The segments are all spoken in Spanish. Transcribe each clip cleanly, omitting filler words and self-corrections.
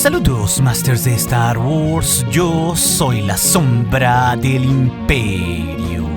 Saludos, Masters de Star Wars. Yo soy la sombra del Imperio.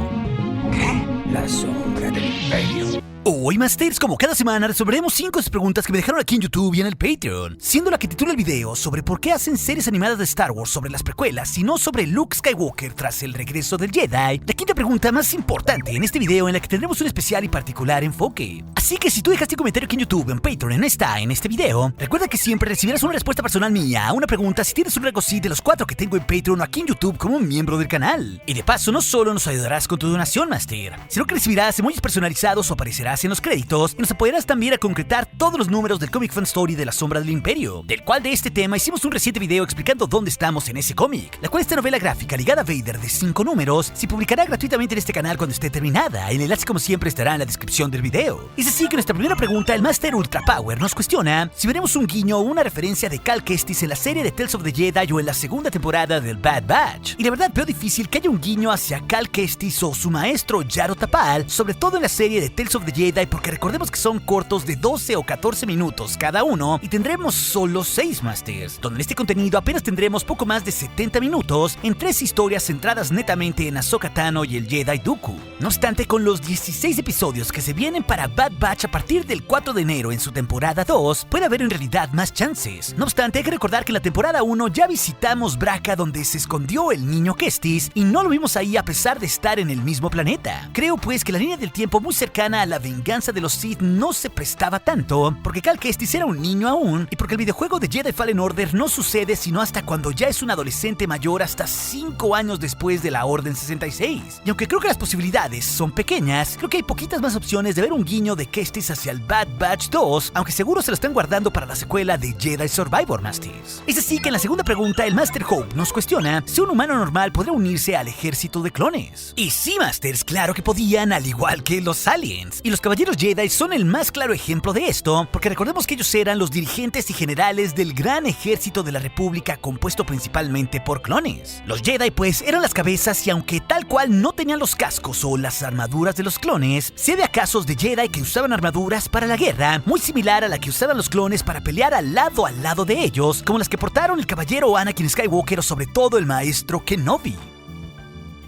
¿Qué? La sombra del Imperio. Hoy, Masters, como cada semana, resolveremos 5 preguntas que me dejaron aquí en YouTube y en el Patreon, siendo la que titula el video sobre por qué hacen series animadas de Star Wars sobre las precuelas y no sobre Luke Skywalker tras el regreso del Jedi. La quinta pregunta más importante en este video, en la que tendremos un especial y particular enfoque. Así que si tú dejaste un comentario aquí en YouTube, en Patreon, en este video, recuerda que siempre recibirás una respuesta personal mía a una pregunta si tienes un rango sí de los 4 que tengo en Patreon o aquí en YouTube como un miembro del canal. Y de paso, no solo nos ayudarás con tu donación, Master, sino que recibirás emojis personalizados o aparecerás en los créditos y nos apoyarás también a concretar todos los números del Comic Fan Story de la Sombra del Imperio, del cual de este tema hicimos un reciente video explicando dónde estamos en ese cómic, la cual esta novela gráfica ligada a Vader de 5 números se publicará gratuitamente en este canal cuando esté terminada. El enlace como siempre estará en la descripción del video. Es así que nuestra primera pregunta, el Master Ultra Power nos cuestiona si veremos un guiño o una referencia de Cal Kestis en la serie de Tales of the Jedi o en la segunda temporada del Bad Batch. Y la verdad veo difícil que haya un guiño hacia Cal Kestis o su maestro Yaro Tapal, sobre todo en la serie de Tales of the Jedi, porque recordemos que son cortos de 12 o 14 minutos cada uno y tendremos solo 6 Masters, donde en este contenido apenas tendremos poco más de 70 minutos en 3 historias centradas netamente en Ahsoka Tano y el Jedi Dooku. No obstante, con los 16 episodios que se vienen para Bad Batch a partir del 4 de enero en su temporada 2, puede haber en realidad más chances. No obstante, hay que recordar que en la temporada 1 ya visitamos Braca, donde se escondió el niño Kestis, y no lo vimos ahí a pesar de estar en el mismo planeta. Creo pues que la línea del tiempo muy cercana a la venganza de los Sith no se prestaba tanto, porque Cal Kestis era un niño aún, y porque el videojuego de Jedi Fallen Order no sucede sino hasta cuando ya es un adolescente mayor, hasta 5 años después de la Orden 66. Y aunque creo que las posibilidades son pequeñas, creo que hay poquitas más opciones de ver un guiño de Kestis hacia el Bad Batch 2, aunque seguro se lo están guardando para la secuela de Jedi Survivor, Masters. Es así que en la segunda pregunta, el Master Hope nos cuestiona si un humano normal podría unirse al ejército de clones. Y sí, Masters, claro que podían, al igual que los aliens. Y los caballeros Jedi son el más claro ejemplo de esto, porque recordemos que ellos eran los dirigentes y generales del gran ejército de la República, compuesto principalmente por clones. Los Jedi pues eran las cabezas, y aunque tal cual no tenían los cascos o las armaduras de los clones, se había casos de Jedi que usaban armaduras para la guerra, muy similar a la que usaban los clones para pelear al lado de ellos, como las que portaron el caballero Anakin Skywalker o sobre todo el maestro Kenobi.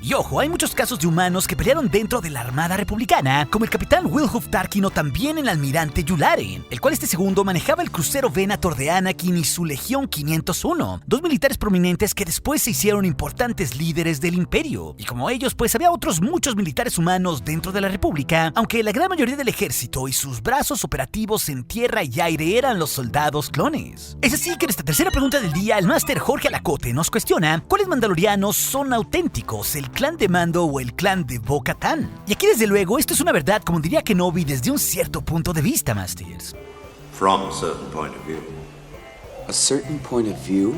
Y ojo, hay muchos casos de humanos que pelearon dentro de la Armada Republicana, como el capitán Wilhuff Tarkin o también el almirante Yularen, el cual este segundo manejaba el crucero Venator de Anakin y su Legión 501, 2 militares prominentes que después se hicieron importantes líderes del Imperio. Y como ellos, pues había otros muchos militares humanos dentro de la República, aunque la gran mayoría del ejército y sus brazos operativos en tierra y aire eran los soldados clones. Es así que en esta tercera pregunta del día, el Máster Jorge Alacote nos cuestiona ¿cuáles mandalorianos son auténticos, el clan de Mando o el clan de Bo-Katan? Y aquí desde luego esto es una verdad, como diría Kenobi, desde un cierto punto de vista, Masters. From a certain point of view. A certain point of view?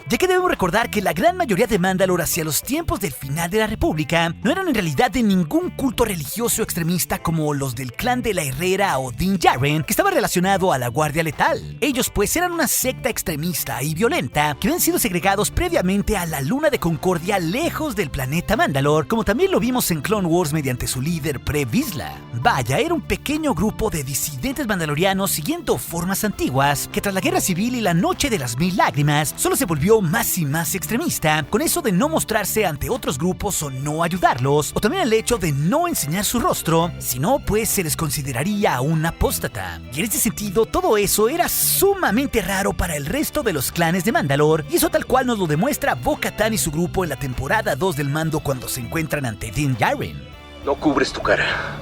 Ya que debemos recordar que la gran mayoría de Mandalor hacia los tiempos del final de la República no eran en realidad de ningún culto religioso extremista como los del clan de la Herrera o Din Djarin, que estaba relacionado a la Guardia Letal. Ellos pues eran una secta extremista y violenta que habían sido segregados previamente a la Luna de Concordia lejos del planeta Mandalor, como también lo vimos en Clone Wars mediante su líder Pre Vizsla. Vaya, era un pequeño grupo de disidentes mandalorianos siguiendo formas antiguas que tras la Guerra Civil y la Noche de las Mil Lágrimas solo se volvió más y más extremista, con eso de no mostrarse ante otros grupos o no ayudarlos, o también el hecho de no enseñar su rostro, sino pues se les consideraría un apóstata. Y en este sentido, todo eso era sumamente raro para el resto de los clanes de Mandalor, y eso tal cual nos lo demuestra Bo-Katan y su grupo en la temporada 2 del Mando cuando se encuentran ante Din Djarin. No cubres tu cara.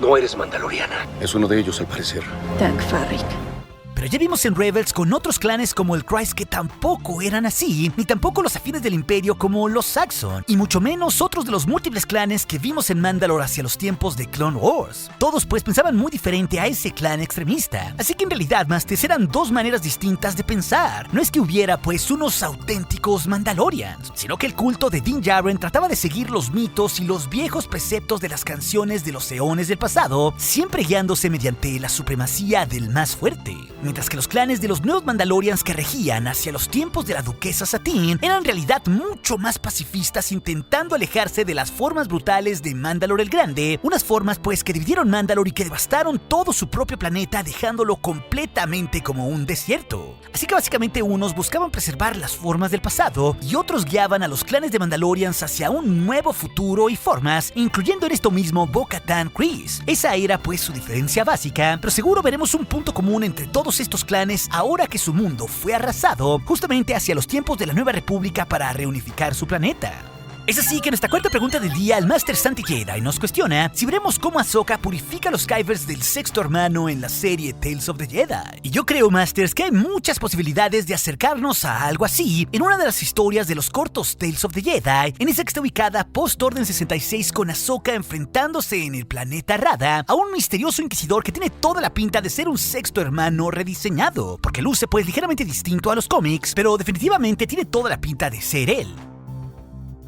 No eres mandaloriana. Es uno de ellos al parecer. Doug Farrick. Pero ya vimos en Rebels con otros clanes como el Christ que tampoco eran así, ni tampoco los afines del Imperio como los Saxon, y mucho menos otros de los múltiples clanes que vimos en Mandalore hacia los tiempos de Clone Wars. Todos pues pensaban muy diferente a ese clan extremista, así que en realidad, Masters, eran dos maneras distintas de pensar. No es que hubiera pues unos auténticos Mandalorians, sino que el culto de Din Djarin trataba de seguir los mitos y los viejos preceptos de las canciones de los eones del pasado, siempre guiándose mediante la supremacía del más fuerte. mientras que los clanes de los nuevos Mandalorians que regían hacia los tiempos de la duquesa Satine eran en realidad mucho más pacifistas, intentando alejarse de las formas brutales de Mandalore el Grande, unas formas pues que dividieron Mandalore y que devastaron todo su propio planeta, dejándolo completamente como un desierto. Así que básicamente unos buscaban preservar las formas del pasado y otros guiaban a los clanes de Mandalorians hacia un nuevo futuro y formas, incluyendo en esto mismo Bo-Katan Kryze. Esa era pues su diferencia básica, pero seguro veremos un punto común entre todos estos clanes ahora que su mundo fue arrasado justamente hacia los tiempos de la Nueva República para reunificar su planeta. Es así que en nuestra cuarta pregunta del día, el Master Santi Jedi nos cuestiona si veremos cómo Ahsoka purifica los Kyvers del sexto hermano en la serie Tales of the Jedi. Y yo creo, Masters, que hay muchas posibilidades de acercarnos a algo así en una de las historias de los cortos Tales of the Jedi, en esa que está ubicada post-Orden 66 con Ahsoka enfrentándose en el planeta Rada a un misterioso inquisidor que tiene toda la pinta de ser un sexto hermano rediseñado, porque luce pues ligeramente distinto a los cómics, pero definitivamente tiene toda la pinta de ser él.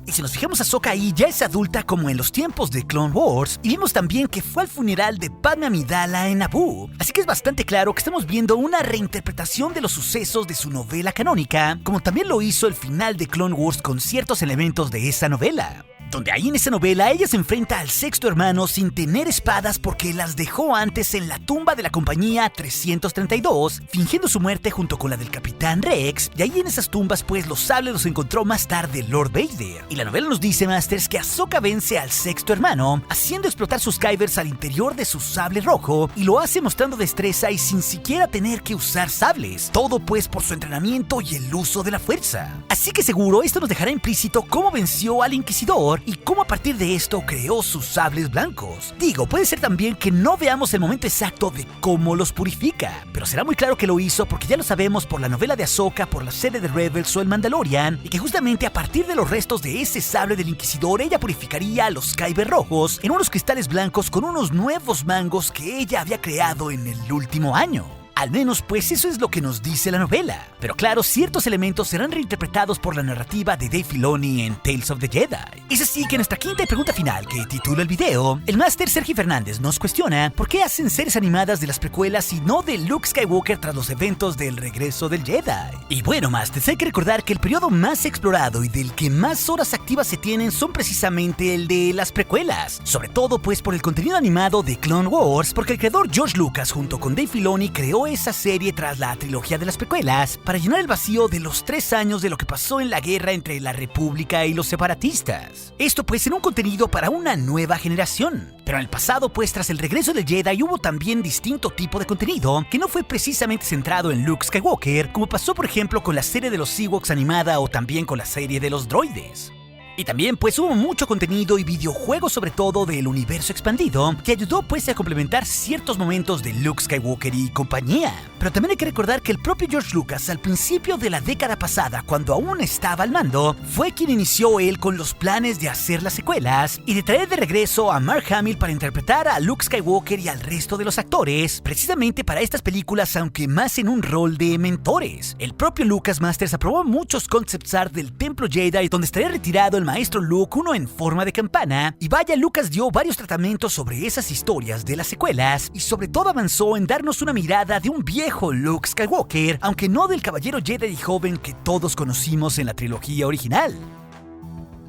Y si nos fijamos, Ahsoka ahí ya es adulta como en los tiempos de Clone Wars, y vimos también que fue al funeral de Padme Amidala en Naboo. Así que es bastante claro que estamos viendo una reinterpretación de los sucesos de su novela canónica, como también lo hizo el final de Clone Wars con ciertos elementos de esa novela. Donde ahí en esa novela ella se enfrenta al sexto hermano sin tener espadas porque las dejó antes en la tumba de la compañía 332, fingiendo su muerte junto con la del Capitán Rex, y ahí en esas tumbas pues los sables los encontró más tarde Lord Vader. Y la novela nos dice, Masters, que Ahsoka vence al sexto hermano, haciendo explotar sus Kyvers al interior de su sable rojo, y lo hace mostrando destreza y sin siquiera tener que usar sables, todo pues por su entrenamiento y el uso de la fuerza. Así que seguro esto nos dejará implícito cómo venció al Inquisidor y cómo a partir de esto creó sus sables blancos. Digo, puede ser también que no veamos el momento exacto de cómo los purifica, pero será muy claro que lo hizo porque ya lo sabemos por la novela de Ahsoka, por la serie de Rebels o el Mandalorian, y que justamente a partir de los restos de ese sable del Inquisidor ella purificaría a los Kyber rojos en unos cristales blancos con unos nuevos mangos que ella había creado en el último año. Al menos, pues eso es lo que nos dice la novela. Pero claro, ciertos elementos serán reinterpretados por la narrativa de Dave Filoni en Tales of the Jedi. Es así que en nuestra quinta y pregunta final, que titula el video, el Master Sergi Fernández nos cuestiona por qué hacen series animadas de las precuelas y no de Luke Skywalker tras los eventos del regreso del Jedi. Y bueno, Masters, hay que recordar que el periodo más explorado y del que más horas activas se tienen son precisamente el de las precuelas. Sobre todo pues por el contenido animado de Clone Wars, porque el creador George Lucas junto con Dave Filoni creó esa serie tras la trilogía de las precuelas para llenar el vacío de los 3 años de lo que pasó en la guerra entre la República y los separatistas. Esto pues en un contenido para una nueva generación. Pero en el pasado pues tras el regreso del Jedi hubo también distinto tipo de contenido que no fue precisamente centrado en Luke Skywalker, como pasó por ejemplo con la serie de los Ewoks animada o también con la serie de los droides. Y también pues hubo mucho contenido y videojuegos sobre todo del universo expandido que ayudó pues a complementar ciertos momentos de Luke Skywalker y compañía. Pero también hay que recordar que el propio George Lucas al principio de la década pasada, cuando aún estaba al mando, fue quien inició él con los planes de hacer las secuelas y de traer de regreso a Mark Hamill para interpretar a Luke Skywalker y al resto de los actores, precisamente para estas películas, aunque más en un rol de mentores. El propio Lucas Masters aprobó muchos concept art del Templo Jedi donde estaría retirado el maestro Luke, uno en forma de campana, y vaya, Lucas dio varios tratamientos sobre esas historias de las secuelas y sobre todo avanzó en darnos una mirada de un viejo Luke Skywalker, aunque no del caballero Jedi joven que todos conocimos en la trilogía original.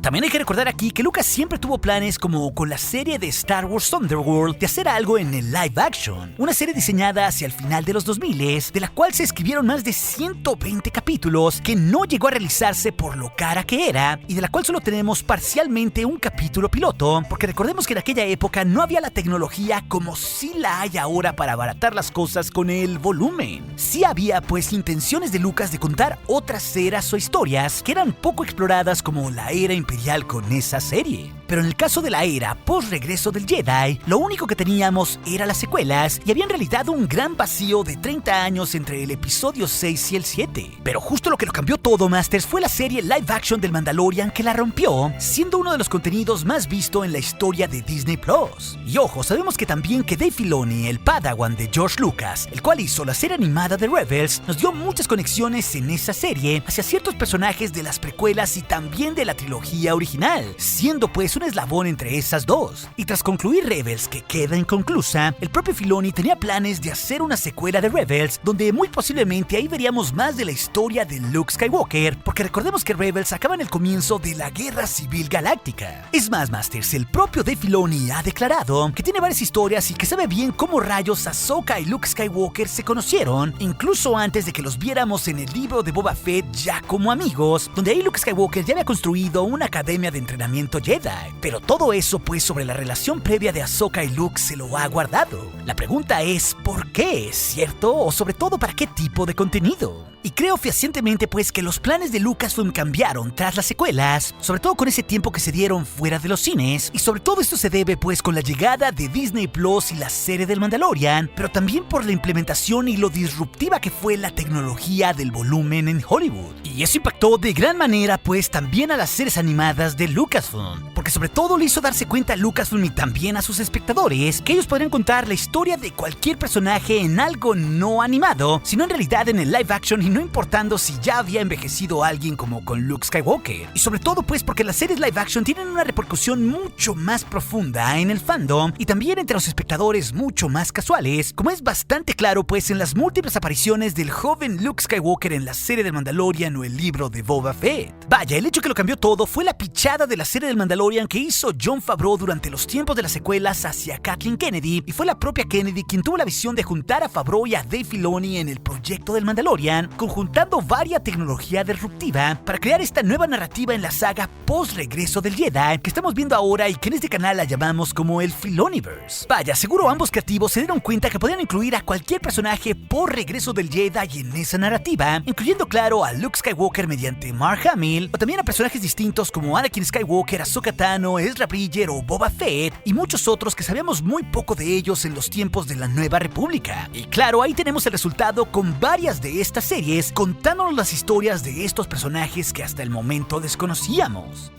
También hay que recordar aquí que Lucas siempre tuvo planes como con la serie de Star Wars Underworld de hacer algo en el live action, una serie diseñada hacia el final de los 2000, de la cual se escribieron más de 120 capítulos que no llegó a realizarse por lo cara que era y de la cual solo tenemos parcialmente un capítulo piloto, porque recordemos que en aquella época no había la tecnología como sí la hay ahora para abaratar las cosas con el volumen. Sí había pues intenciones de Lucas de contar otras eras o historias que eran poco exploradas como la era imperial con esa serie. Pero en el caso de la era post-regreso del Jedi, lo único que teníamos era las secuelas y había en realidad un gran vacío de 30 años entre el episodio 6 y el 7. Pero justo lo que lo cambió todo, Masters, fue la serie live action del Mandalorian que la rompió, siendo uno de los contenidos más visto en la historia de Disney Plus. Y ojo, sabemos que también que Dave Filoni, el Padawan de George Lucas, el cual hizo la serie animada de Rebels, nos dio muchas conexiones en esa serie hacia ciertos personajes de las precuelas y también de la trilogía original, siendo pues pues un eslabón entre esas dos. Y tras concluir Rebels, que queda inconclusa, el propio Filoni tenía planes de hacer una secuela de Rebels, donde muy posiblemente ahí veríamos más de la historia de Luke Skywalker, porque recordemos que Rebels acaba en el comienzo de la Guerra Civil Galáctica. Es más, Masters, el propio Dave Filoni ha declarado que tiene varias historias y que sabe bien cómo rayos Ahsoka y Luke Skywalker se conocieron, incluso antes de que los viéramos en el libro de Boba Fett ya como amigos, donde ahí Luke Skywalker ya había construido una academia de entrenamiento Jedi. Pero todo eso, pues, sobre la relación previa de Ahsoka y Luke se lo ha guardado. La pregunta es, ¿por qué? ¿Cierto? O sobre todo, ¿para qué tipo de contenido? Y creo fehacientemente pues que los planes de Lucasfilm cambiaron tras las secuelas, sobre todo con ese tiempo que se dieron fuera de los cines, y sobre todo esto se debe pues con la llegada de Disney Plus y la serie del Mandalorian, pero también por la implementación y lo disruptiva que fue la tecnología del volumen en Hollywood. Y eso impactó de gran manera pues también a las series animadas de Lucasfilm, porque sobre todo le hizo darse cuenta a Lucasfilm y también a sus espectadores que ellos podrían contar la historia de cualquier personaje en algo no animado, sino en realidad en el live action y no importando si ya había envejecido alguien como con Luke Skywalker. Y sobre todo pues porque las series live action tienen una repercusión mucho más profunda en el fandom y también entre los espectadores mucho más casuales, como es bastante claro pues en las múltiples apariciones del joven Luke Skywalker en la serie del Mandalorian o el libro de Boba Fett. Vaya, el hecho que lo cambió todo fue la pichada de la serie del Mandalorian que hizo Jon Favreau durante los tiempos de las secuelas hacia Kathleen Kennedy, y fue la propia Kennedy quien tuvo la visión de juntar a Favreau y a Dave Filoni en el proyecto del Mandalorian, conjuntando varia tecnología disruptiva para crear esta nueva narrativa en la saga post-regreso del Jedi que estamos viendo ahora y que en este canal la llamamos como el Filoniverse. Vaya, seguro ambos creativos se dieron cuenta que podían incluir a cualquier personaje por regreso del Jedi en esa narrativa, incluyendo claro a Luke Skywalker mediante Mark Hamill, o también a personajes distintos como Anakin Skywalker, Ahsoka Tano, Ezra Bridger o Boba Fett, y muchos otros que sabíamos muy poco de ellos en los tiempos de la Nueva República. Y claro, ahí tenemos el resultado con varias de estas series contándonos las historias de estos personajes que hasta el momento desconocíamos.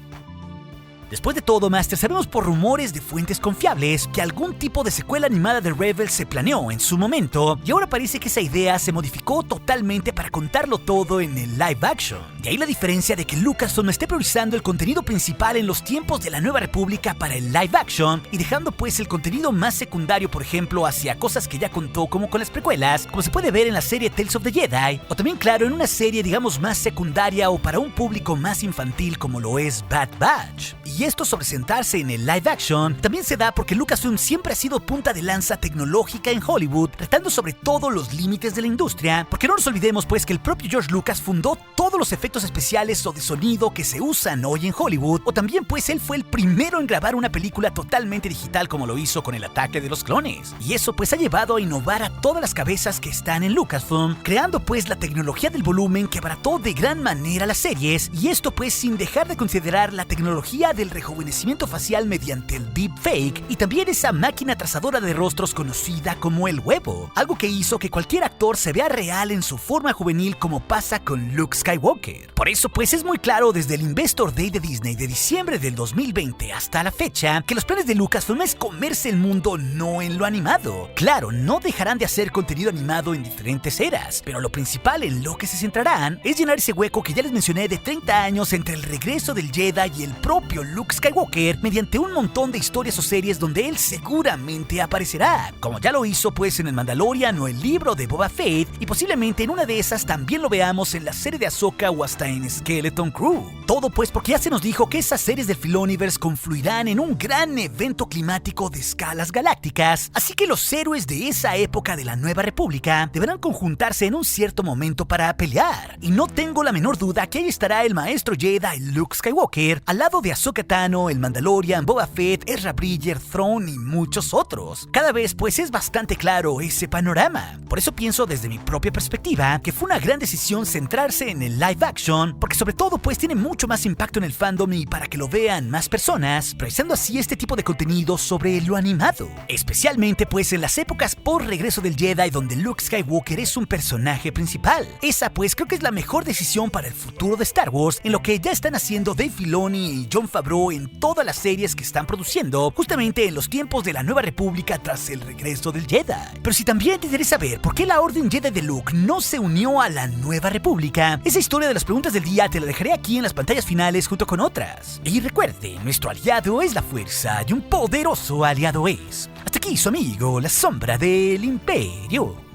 Después de todo, Master, sabemos por rumores de fuentes confiables que algún tipo de secuela animada de Rebels se planeó en su momento, y ahora parece que esa idea se modificó totalmente para contarlo todo en el live action. De ahí la diferencia de que Lucasfilm esté priorizando el contenido principal en los tiempos de la Nueva República para el live action y dejando pues el contenido más secundario, por ejemplo, hacia cosas que ya contó como con las precuelas, como se puede ver en la serie Tales of the Jedi, o también claro en una serie digamos más secundaria o para un público más infantil como lo es Bad Batch. Y esto sobre sentarse en el live action también se da porque Lucasfilm siempre ha sido punta de lanza tecnológica en Hollywood, retando sobre todo los límites de la industria, porque no nos olvidemos pues que el propio George Lucas fundó todos los efectos especiales o de sonido que se usan hoy en Hollywood, o también pues él fue el primero en grabar una película totalmente digital como lo hizo con el Ataque de los Clones, y eso pues ha llevado a innovar a todas las cabezas que están en Lucasfilm, creando pues la tecnología del volumen que abarató de gran manera las series, y esto pues sin dejar de considerar la tecnología del rejuvenecimiento facial mediante el deepfake y también esa máquina trazadora de rostros conocida como el huevo, algo que hizo que cualquier actor se vea real en su forma juvenil como pasa con Luke Skywalker. Por eso pues es muy claro desde el Investor Day de Disney de diciembre del 2020 hasta la fecha que los planes de Lucasfilm es comerse el mundo no en lo animado. Claro, no dejarán de hacer contenido animado en diferentes eras, pero lo principal en lo que se centrarán es llenar ese hueco que ya les mencioné de 30 años entre el regreso del Jedi y el propio Luke Skywalker mediante un montón de historias o series donde él seguramente aparecerá, como ya lo hizo pues en el Mandalorian o el libro de Boba Fett, y posiblemente en una de esas también lo veamos en la serie de Ahsoka o hasta en Skeleton Crew. Todo pues porque ya se nos dijo que esas series del Filoniverse confluirán en un gran evento climático de escalas galácticas, así que los héroes de esa época de la Nueva República deberán conjuntarse en un cierto momento para pelear, y no tengo la menor duda que ahí estará el maestro Jedi Luke Skywalker al lado de Ahsoka Tano, el Mandalorian, Boba Fett, Ezra Bridger, Thrawn y muchos otros. Cada vez pues es bastante claro ese panorama. Por eso pienso desde mi propia perspectiva que fue una gran decisión centrarse en el live action, porque sobre todo pues tiene mucho más impacto en el fandom y para que lo vean más personas, priorizando así este tipo de contenido sobre lo animado. Especialmente pues en las épocas por regreso del Jedi donde Luke Skywalker es un personaje principal. Esa pues creo que es la mejor decisión para el futuro de Star Wars en lo que ya están haciendo Dave Filoni y Jon Favreau malo en todas las series que están produciendo, justamente en los tiempos de la Nueva República tras el regreso del Jedi. Pero si también te interesa saber por qué la Orden Jedi de Luke no se unió a la Nueva República, esa historia de las preguntas del día te la dejaré aquí en las pantallas finales junto con otras. Y recuerde, nuestro aliado es la fuerza y un poderoso aliado es. Hasta aquí su amigo, la sombra del Imperio.